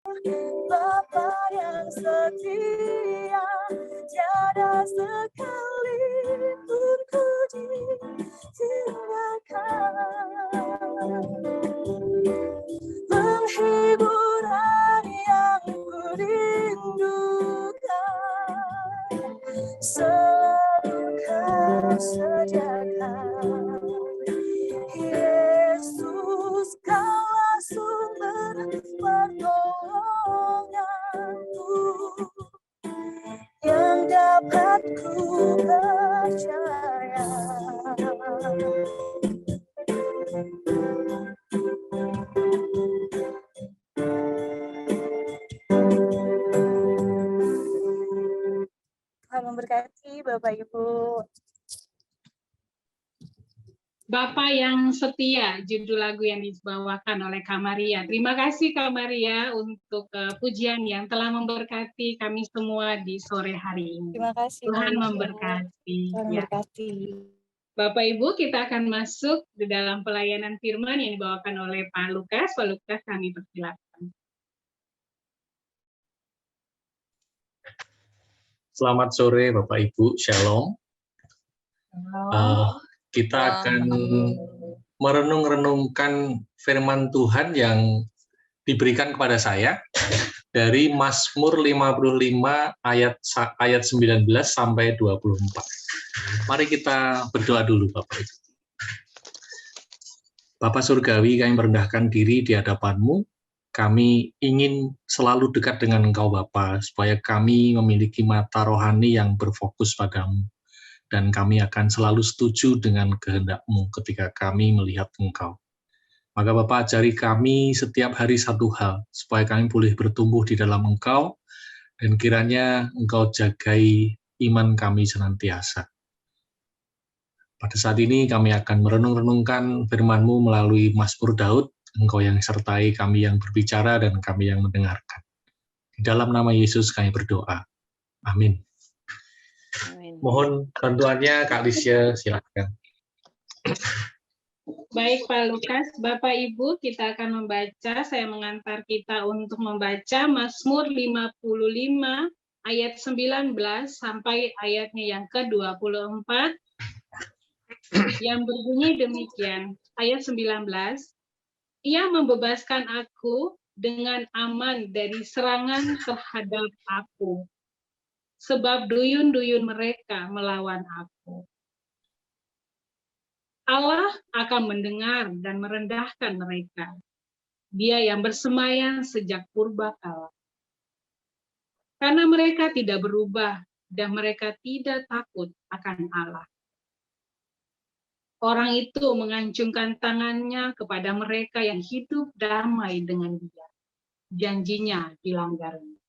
Bapa yang setia, tiada sekalipun ku ditinggalkan. Penghiburan yang ku rindukan, selalu kau sediakan. Yesus, kaulah sumber pertolonganku, yang dapat ku percaya. Tuhan memberkati Bapak Ibu. Bapa yang setia, judul lagu yang dibawakan oleh Kak Maria. Terima kasih Kak Maria untuk pujian yang telah memberkati kami semua di sore hari ini. Terima kasih. Tuhan memberkati. Tuhan memberkati. Bapak Ibu, kita akan masuk di dalam pelayanan firman yang dibawakan oleh Pak Lukas. Pak Lukas, kami persilakan. Selamat sore Bapak Ibu, Shalom. Kita akan merenung-renungkan firman Tuhan yang diberikan kepada saya dari Mazmur 55 ayat 19 sampai 24. Mari kita berdoa dulu Bapak Ibu. Bapa Surgawi, kami merendahkan diri di hadapan-Mu. Kami ingin selalu dekat dengan Engkau Bapa, supaya kami memiliki mata rohani yang berfokus padamu. Dan kami akan selalu setuju dengan kehendak-Mu ketika kami melihat Engkau. Maka Bapa, ajari kami setiap hari satu hal, supaya kami boleh bertumbuh di dalam Engkau, dan kiranya Engkau jagai iman kami senantiasa. Pada saat ini kami akan merenung-renungkan firman-Mu melalui Mazmur Daud, Engkau yang sertai kami yang berbicara dan kami yang mendengarkan. Di dalam nama Yesus kami berdoa. Amin. Amin. Mohon bantuannya Kak Lisya, silakan. Baik Pak Lukas, Bapak Ibu, kita akan membaca, saya mengantar kita untuk membaca Mazmur 55 ayat 19 sampai ayatnya yang ke-24 yang berbunyi demikian. Ayat 19, Ia membebaskan aku dengan aman dari serangan terhadap aku, sebab duyun-duyun mereka melawan aku. Allah akan mendengar dan merendahkan mereka. Dia yang bersemayam sejak purbakala. Karena mereka tidak berubah dan mereka tidak takut akan Allah. Orang itu mengacungkan tangannya kepada mereka yang hidup damai dengan Dia. Janjinya dilanggarnya.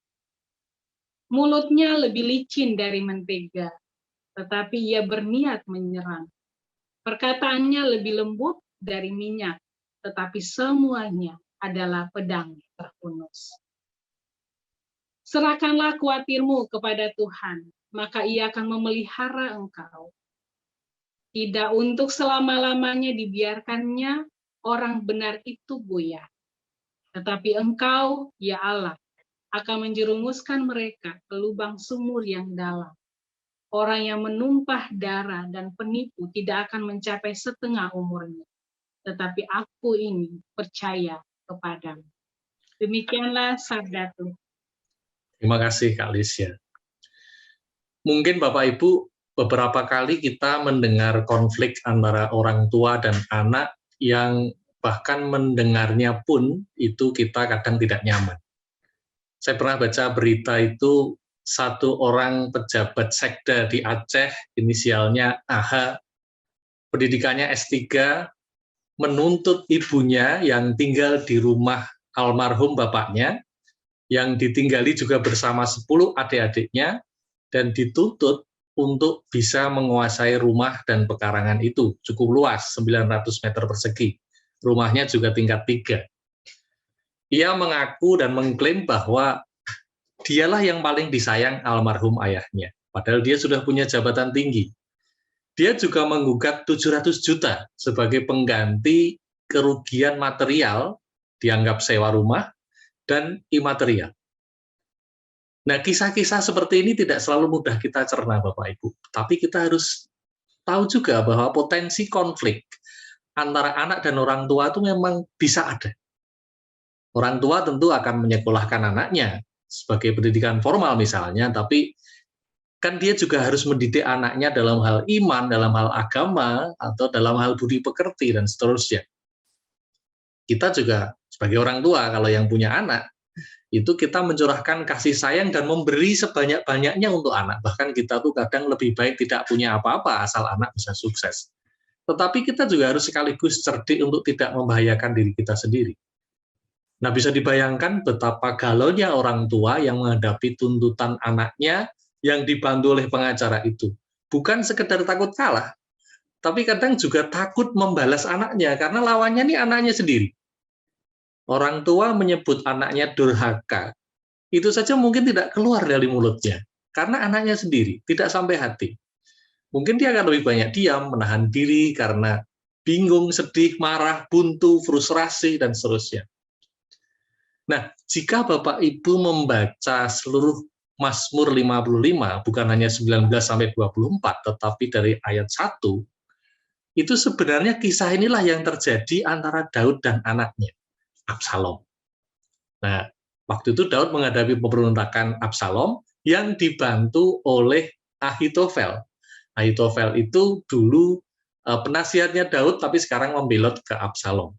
Mulutnya lebih licin dari mentega, tetapi ia berniat menyerang. Perkataannya lebih lembut dari minyak, tetapi semuanya adalah pedang terhunus. Serahkanlah khawatirmu kepada Tuhan, maka Ia akan memelihara engkau. Tidak untuk selama-lamanya dibiarkannya orang benar itu goyah. Tetapi engkau, ya Allah, akan menjerumuskan mereka ke lubang sumur yang dalam. Orang yang menumpah darah dan penipu tidak akan mencapai setengah umurnya. Tetapi aku ini percaya kepadamu. Demikianlah sabda Tuhan. Terima kasih Kak Lisya. Mungkin Bapak Ibu beberapa kali kita mendengar konflik antara orang tua dan anak yang bahkan mendengarnya pun itu kita kadang tidak nyaman. Saya pernah baca berita itu satu orang pejabat sekda di Aceh, inisialnya AH, pendidikannya S3, menuntut ibunya yang tinggal di rumah almarhum bapaknya, yang ditinggali juga bersama 10 adik-adiknya, dan dituntut untuk bisa menguasai rumah dan pekarangan itu. Cukup luas, 900 meter persegi. Rumahnya juga tingkat 3. Ia mengaku dan mengklaim bahwa dialah yang paling disayang almarhum ayahnya. Padahal dia sudah punya jabatan tinggi. Dia juga menggugat 700 juta sebagai pengganti kerugian material, dianggap sewa rumah, dan imaterial. Nah, kisah-kisah seperti ini tidak selalu mudah kita cerna, Bapak Ibu. Tapi kita harus tahu juga bahwa potensi konflik antara anak dan orang tua itu memang bisa ada. Orang tua tentu akan menyekolahkan anaknya sebagai pendidikan formal misalnya, tapi kan dia juga harus mendidik anaknya dalam hal iman, dalam hal agama, atau dalam hal budi pekerti, dan seterusnya. Kita juga sebagai orang tua, kalau yang punya anak, itu kita mencurahkan kasih sayang dan memberi sebanyak-banyaknya untuk anak. Bahkan kita tuh kadang lebih baik tidak punya apa-apa asal anak bisa sukses. Tetapi kita juga harus sekaligus cerdik untuk tidak membahayakan diri kita sendiri. Nah, bisa dibayangkan betapa galaunya orang tua yang menghadapi tuntutan anaknya yang dibantu oleh pengacara itu. Bukan sekedar takut kalah, tapi kadang juga takut membalas anaknya, karena lawannya ini anaknya sendiri. Orang tua menyebut anaknya durhaka, itu saja mungkin tidak keluar dari mulutnya, karena anaknya sendiri, tidak sampai hati. Mungkin dia akan lebih banyak diam, menahan diri karena bingung, sedih, marah, buntu, frustrasi, dan seterusnya. Nah, jika Bapak Ibu membaca seluruh Mazmur 55, bukan hanya 19-24, tetapi dari ayat 1, itu sebenarnya kisah inilah yang terjadi antara Daud dan anaknya, Absalom. Nah, waktu itu Daud menghadapi pemberontakan Absalom yang dibantu oleh Ahitofel. Ahitofel itu dulu penasihatnya Daud, tapi sekarang membelot ke Absalom.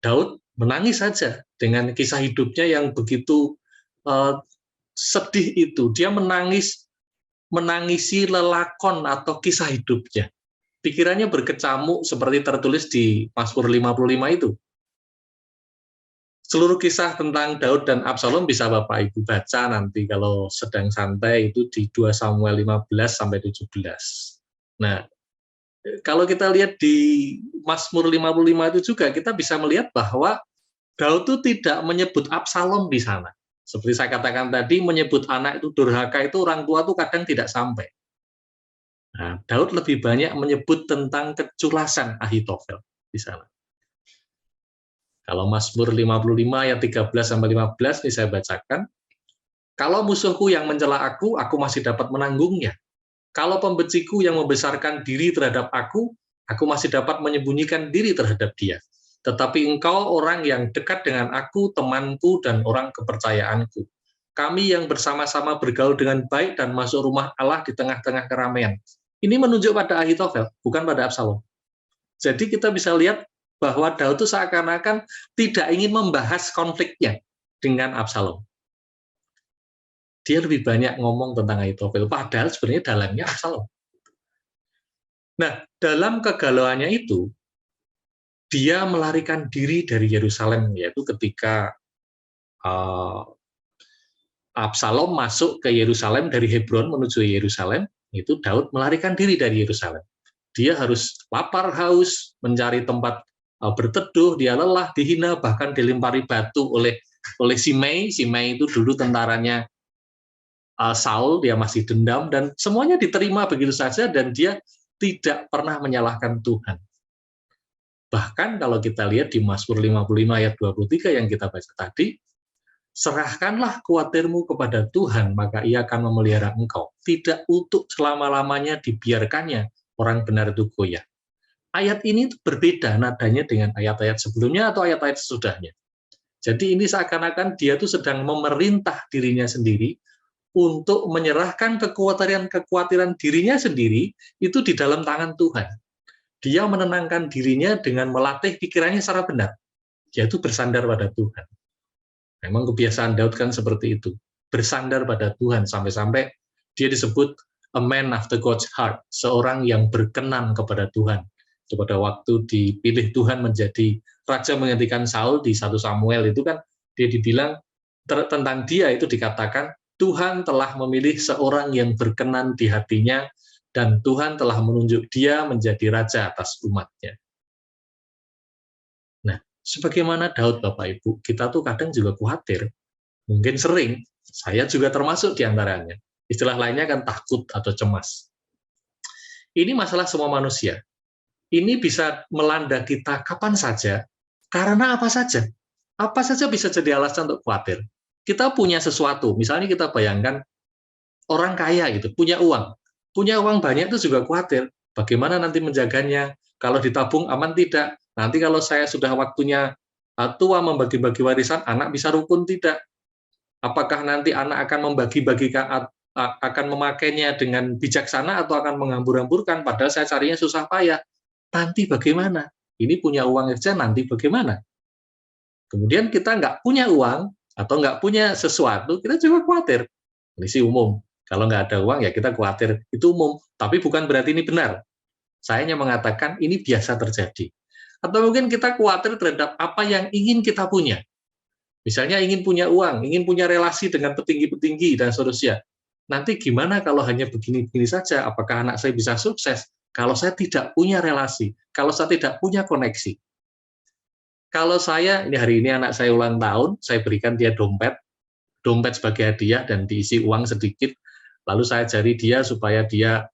Daud menangis saja dengan kisah hidupnya yang begitu sedih itu. Dia menangisi lelakon atau kisah hidupnya. Pikirannya berkecamuk seperti tertulis di Mazmur 55 itu. Seluruh kisah tentang Daud dan Absalom bisa Bapak Ibu baca nanti kalau sedang santai, itu di 2 Samuel 15-17. Nah, kalau kita lihat di Mazmur 55 itu juga kita bisa melihat bahwa Daud itu tidak menyebut Absalom di sana. Seperti saya katakan tadi, menyebut anak itu durhaka itu orang tua itu kadang tidak sampai. Nah, Daud lebih banyak menyebut tentang keculasan Ahitofel di sana. Kalau Mazmur 55 ayat 13-15 ini saya bacakan. Kalau musuhku yang mencela aku masih dapat menanggungnya. Kalau pembenciku yang membesarkan diri terhadap aku masih dapat menyembunyikan diri terhadap dia. Tetapi engkau orang yang dekat dengan aku, temanku dan orang kepercayaanku. Kami yang bersama-sama bergaul dengan baik dan masuk rumah Allah di tengah-tengah keramaian. Ini menunjuk pada Ahitofel, bukan pada Absalom. Jadi kita bisa lihat bahwa Daud itu seakan-akan tidak ingin membahas konfliknya dengan Absalom. Dia lebih banyak ngomong tentang Ahitofel, padahal sebenarnya dalamnya Absalom. Nah, dalam kegalauannya itu, dia melarikan diri dari Yerusalem, yaitu ketika Absalom masuk ke Yerusalem dari Hebron menuju Yerusalem, itu Daud melarikan diri dari Yerusalem. Dia harus lapar, haus, mencari tempat berteduh, dia lelah, dihina, bahkan dilempari batu oleh Simei. Simei itu dulu tentaranya Saul, dia masih dendam, dan semuanya diterima begitu saja, dan dia tidak pernah menyalahkan Tuhan. Bahkan kalau kita lihat di Mazmur 55 ayat 23 yang kita baca tadi, serahkanlah kuatirmu kepada Tuhan, maka ia akan memelihara engkau. Tidak untuk selama-lamanya dibiarkannya orang benar itu goyah. Ayat ini berbeda nadanya dengan ayat-ayat sebelumnya atau ayat-ayat sesudahnya. Jadi ini seakan-akan dia tuh sedang memerintah dirinya sendiri untuk menyerahkan kekhawatiran dirinya sendiri itu di dalam tangan Tuhan. Dia menenangkan dirinya dengan melatih pikirannya secara benar, yaitu bersandar pada Tuhan. Memang kebiasaan Daud kan seperti itu, bersandar pada Tuhan, sampai-sampai dia disebut a man after God's heart, seorang yang berkenan kepada Tuhan. Pada waktu dipilih Tuhan menjadi raja menggantikan Saul di 1 Samuel itu kan dia dibilang tentang dia itu dikatakan Tuhan telah memilih seorang yang berkenan di hatinya dan Tuhan telah menunjuk dia menjadi raja atas umatnya. Nah, sebagaimana Daud Bapak Ibu, kita tuh kadang juga khawatir, mungkin sering, saya juga termasuk di antaranya. Istilah lainnya kan takut atau cemas. Ini masalah semua manusia. Ini bisa melanda kita kapan saja, karena apa saja. Apa saja bisa jadi alasan untuk khawatir. Kita punya sesuatu, misalnya kita bayangkan orang kaya gitu, punya uang banyak itu juga khawatir. Bagaimana nanti menjaganya? Kalau ditabung aman tidak? Nanti kalau saya sudah waktunya tua membagi-bagi warisan, anak bisa rukun tidak? Apakah nanti anak akan membagi-bagikan, akan memakainya dengan bijaksana atau akan menghambur-hamburkan? Padahal saya carinya susah payah. Nanti bagaimana? Ini punya uang saja, nanti bagaimana? Kemudian kita nggak punya uang atau nggak punya sesuatu, kita juga khawatir. Ini sih umum. Kalau nggak ada uang ya kita khawatir, itu umum. Tapi bukan berarti ini benar. Saya hanya mengatakan ini biasa terjadi. Atau mungkin kita khawatir terhadap apa yang ingin kita punya. Misalnya ingin punya uang, ingin punya relasi dengan petinggi-petinggi, dan seterusnya. Nanti gimana kalau hanya begini-begini saja? Apakah anak saya bisa sukses? Kalau saya tidak punya relasi, kalau saya tidak punya koneksi. Kalau saya, ini hari ini anak saya ulang tahun, saya berikan dia dompet sebagai hadiah dan diisi uang sedikit, lalu saya ajari dia supaya dia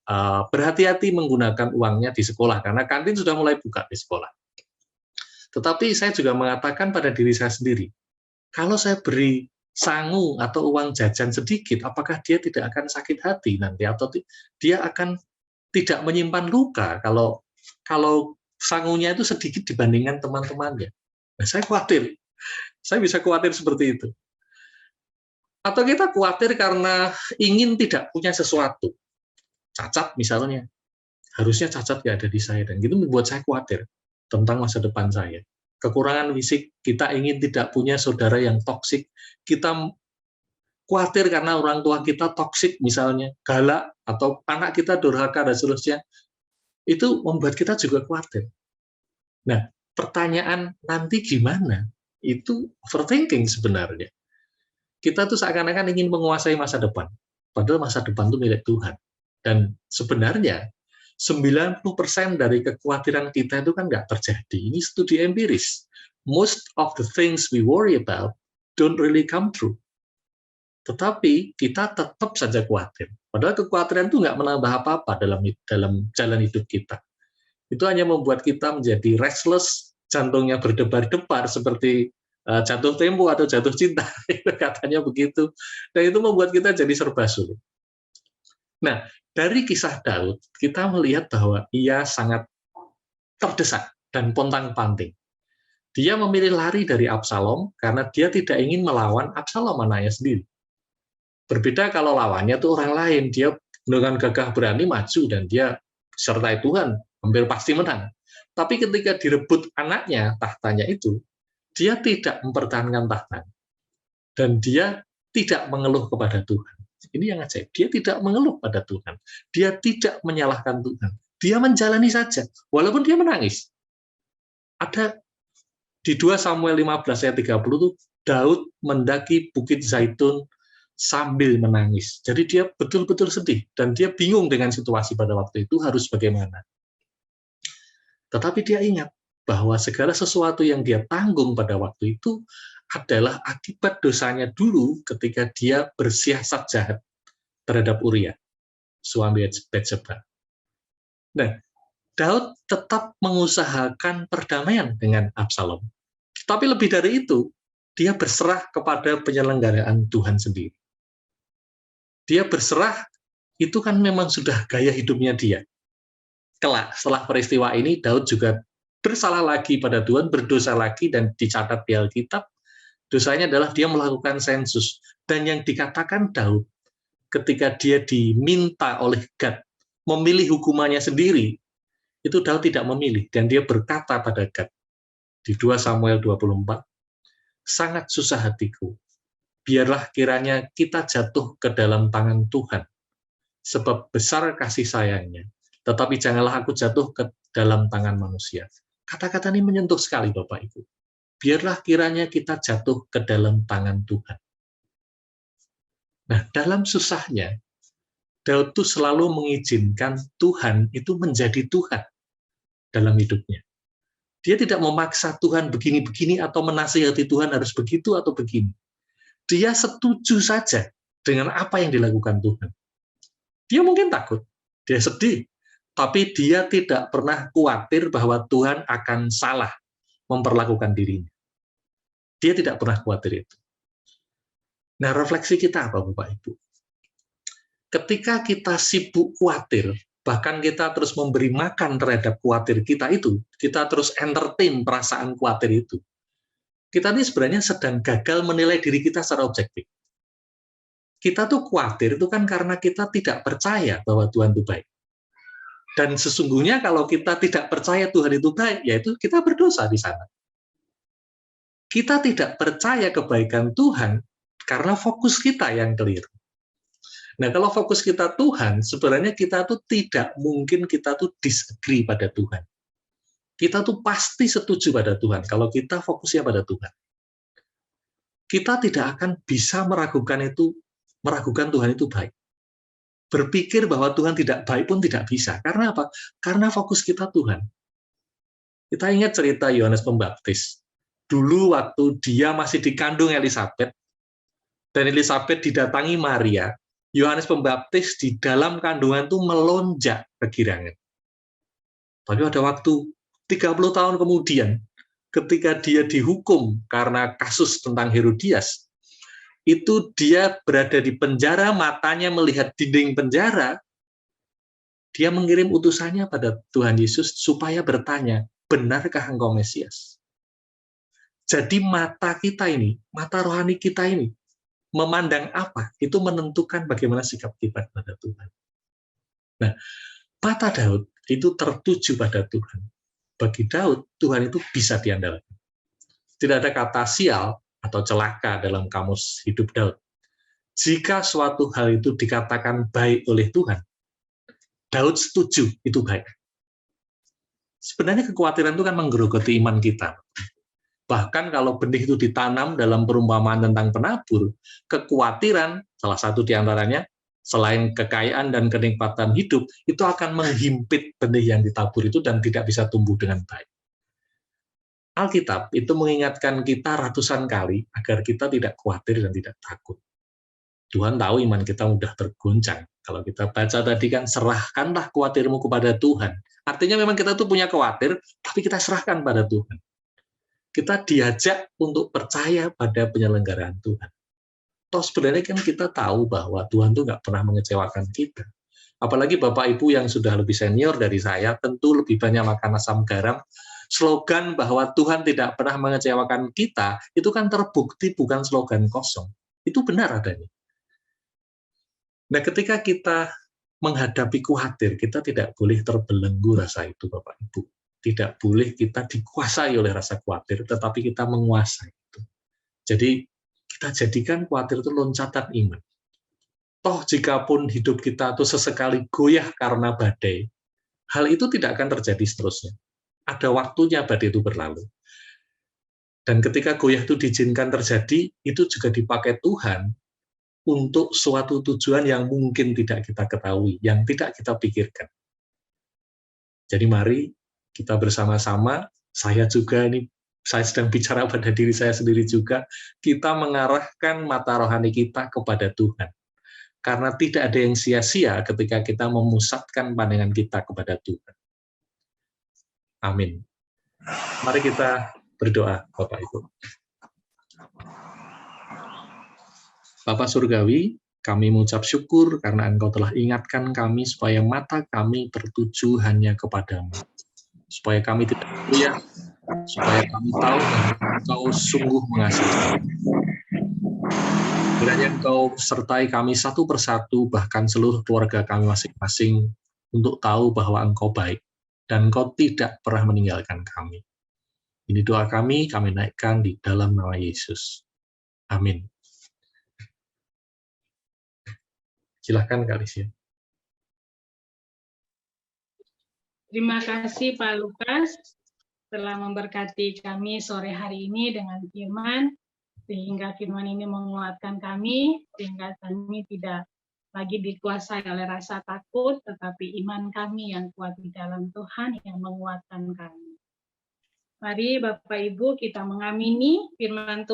berhati-hati menggunakan uangnya di sekolah, karena kantin sudah mulai buka di sekolah. Tetapi saya juga mengatakan pada diri saya sendiri, kalau saya beri sangu atau uang jajan sedikit, apakah dia tidak akan sakit hati nanti, atau dia akan tidak menyimpan luka kalau sangunya itu sedikit dibandingkan teman-temannya. Nah, saya khawatir, saya bisa khawatir seperti itu. Atau kita khawatir karena ingin tidak punya sesuatu, cacat misalnya, harusnya cacat nggak ada di saya, dan itu membuat saya khawatir tentang masa depan saya. Kekurangan fisik, kita ingin tidak punya saudara yang toksik, kita khawatir karena orang tua kita toksik misalnya, galak, atau anak kita durhaka dan seterusnya, itu membuat kita juga khawatir. Nah, pertanyaan nanti gimana? Itu overthinking sebenarnya. Kita tuh seakan-akan ingin menguasai masa depan, padahal masa depan itu milik Tuhan. Dan sebenarnya 90% dari kekhawatiran kita itu kan nggak terjadi. Ini studi empiris. Most of the things we worry about don't really come true. Tetapi kita tetap saja khawatir. Padahal kekhawatiran itu nggak menambah apa-apa dalam jalan hidup kita. Itu hanya membuat kita menjadi restless, jantungnya berdebar-debar seperti jatuh tempo atau jatuh cinta, katanya begitu. Dan itu membuat kita jadi serba sulit. Nah, dari kisah Daud, kita melihat bahwa ia sangat terdesak dan pontang-panting. Dia memilih lari dari Absalom karena dia tidak ingin melawan Absalom, anaknya sendiri. Berbeda kalau lawannya itu orang lain, dia dengan gagah berani maju dan dia sertai Tuhan, hampir pasti menang. Tapi ketika direbut anaknya, tahtanya itu, dia tidak mempertahankan tahtanya. Dan dia tidak mengeluh kepada Tuhan. Ini yang ajaib. Dia tidak mengeluh pada Tuhan. Dia tidak menyalahkan Tuhan. Dia menjalani saja, walaupun dia menangis. Ada di 2 Samuel 15 ayat 30 itu, Daud mendaki Bukit Zaitun sambil menangis. Jadi dia betul-betul sedih, dan dia bingung dengan situasi pada waktu itu harus bagaimana. Tetapi dia ingat bahwa segala sesuatu yang dia tanggung pada waktu itu adalah akibat dosanya dulu ketika dia bersiasat jahat terhadap Uria, suami Batseba. Nah, Daud tetap mengusahakan perdamaian dengan Absalom. Tapi lebih dari itu, dia berserah kepada penyelenggaraan Tuhan sendiri. Dia berserah, itu kan memang sudah gaya hidupnya dia. Kelak, setelah peristiwa ini, Daud juga bersalah lagi pada Tuhan, berdosa lagi, dan dicatat di Alkitab, dosanya adalah dia melakukan sensus. Dan yang dikatakan Daud, ketika dia diminta oleh Gad memilih hukumannya sendiri, itu Daud tidak memilih, dan dia berkata pada Gad, di 2 Samuel 24, sangat susah hatiku, biarlah kiranya kita jatuh ke dalam tangan Tuhan, sebab besar kasih sayangnya, tetapi janganlah aku jatuh ke dalam tangan manusia. Kata-kata ini menyentuh sekali Bapak Ibu. Biarlah kiranya kita jatuh ke dalam tangan Tuhan. Nah, dalam susahnya, Daud itu selalu mengizinkan Tuhan itu menjadi Tuhan dalam hidupnya. Dia tidak memaksa Tuhan begini-begini atau menasihati Tuhan harus begitu atau begini. Dia setuju saja dengan apa yang dilakukan Tuhan. Dia mungkin takut, dia sedih, tapi dia tidak pernah khawatir bahwa Tuhan akan salah memperlakukan dirinya. Dia tidak pernah khawatir itu. Nah, refleksi kita apa, Bapak Ibu? Ketika kita sibuk khawatir, bahkan kita terus memberi makan terhadap khawatir kita itu, kita terus entertain perasaan khawatir itu, kita ini sebenarnya sedang gagal menilai diri kita secara objektif. Kita tuh khawatir itu kan karena kita tidak percaya bahwa Tuhan itu baik. Dan sesungguhnya kalau kita tidak percaya Tuhan itu baik, yaitu kita berdosa di sana. Kita tidak percaya kebaikan Tuhan karena fokus kita yang keliru. Nah, kalau fokus kita Tuhan, sebenarnya kita tuh tidak mungkin kita tuh disagree pada Tuhan. Kita tuh pasti setuju pada Tuhan kalau kita fokusnya pada Tuhan. Kita tidak akan bisa meragukan Tuhan itu baik. Berpikir bahwa Tuhan tidak baik pun tidak bisa. Karena apa? Karena fokus kita Tuhan. Kita ingat cerita Yohanes Pembaptis. Dulu waktu dia masih dikandung Elisabet, dan Elisabet didatangi Maria, Yohanes Pembaptis di dalam kandungan itu melonjak kegirangan. Tapi ada waktu 30 tahun kemudian, ketika dia dihukum karena kasus tentang Herodias, itu dia berada di penjara, matanya melihat dinding penjara, dia mengirim utusannya pada Tuhan Yesus supaya bertanya, benarkah engkau Mesias? Jadi mata kita ini, mata rohani kita ini, memandang apa, itu menentukan bagaimana sikap kita pada Tuhan. Nah, mata Daud itu tertuju pada Tuhan. Bagi Daud, Tuhan itu bisa diandalkan. Tidak ada kata sial atau celaka dalam kamus hidup Daud. Jika suatu hal itu dikatakan baik oleh Tuhan, Daud setuju itu baik. Sebenarnya kekhawatiran itu kan menggerogoti iman kita. Bahkan kalau benih itu ditanam dalam perumpamaan tentang penabur, kekhawatiran, salah satu diantaranya, selain kekayaan dan kenikmatan hidup, itu akan menghimpit benih yang ditabur itu dan tidak bisa tumbuh dengan baik. Alkitab itu mengingatkan kita ratusan kali agar kita tidak khawatir dan tidak takut. Tuhan tahu iman kita mudah tergoncang. Kalau kita baca tadi kan, serahkanlah khawatirmu kepada Tuhan. Artinya memang kita tuh punya khawatir, tapi kita serahkan pada Tuhan. Kita diajak untuk percaya pada penyelenggaraan Tuhan. Toh sebenarnya kan kita tahu bahwa Tuhan tuh nggak pernah mengecewakan kita. Apalagi Bapak Ibu yang sudah lebih senior dari saya, tentu lebih banyak makan asam garam. Slogan bahwa Tuhan tidak pernah mengecewakan kita, itu kan terbukti bukan slogan kosong. Itu benar adanya. Nah, ketika kita menghadapi khawatir, kita tidak boleh terbelenggu rasa itu, Bapak Ibu. Tidak boleh kita dikuasai oleh rasa khawatir, tetapi kita menguasai itu. Jadi, kita jadikan khawatir itu loncatan iman. Toh, jikapun hidup kita itu sesekali goyah karena badai, hal itu tidak akan terjadi seterusnya. Ada waktunya badai itu berlalu. Dan ketika goyah itu diizinkan terjadi, itu juga dipakai Tuhan untuk suatu tujuan yang mungkin tidak kita ketahui, yang tidak kita pikirkan. Jadi mari kita bersama-sama, saya sedang bicara pada diri saya sendiri juga, kita mengarahkan mata rohani kita kepada Tuhan. Karena tidak ada yang sia-sia ketika kita memusatkan pandangan kita kepada Tuhan. Amin. Mari kita berdoa, Bapak Ibu. Bapak Surgawi, kami mengucap syukur karena Engkau telah ingatkan kami supaya mata kami tertuju hanya kepadamu. Supaya kami tidak goyah, supaya kami tahu bahwa Engkau sungguh mengasihi. Kiranya Engkau sertai kami satu persatu, bahkan seluruh keluarga kami masing-masing, untuk tahu bahwa Engkau baik, dan Engkau tidak pernah meninggalkan kami. Ini doa kami naikkan di dalam nama Yesus. Amin. Silakan Kak Lisya. Terima kasih Pak Lukas telah memberkati kami sore hari ini dengan firman, sehingga firman ini menguatkan kami, sehingga kami tidak lagi dikuasai oleh rasa takut, tetapi iman kami yang kuat di dalam Tuhan yang menguatkan kami. Mari Bapak Ibu kita mengamini firman Tuhan.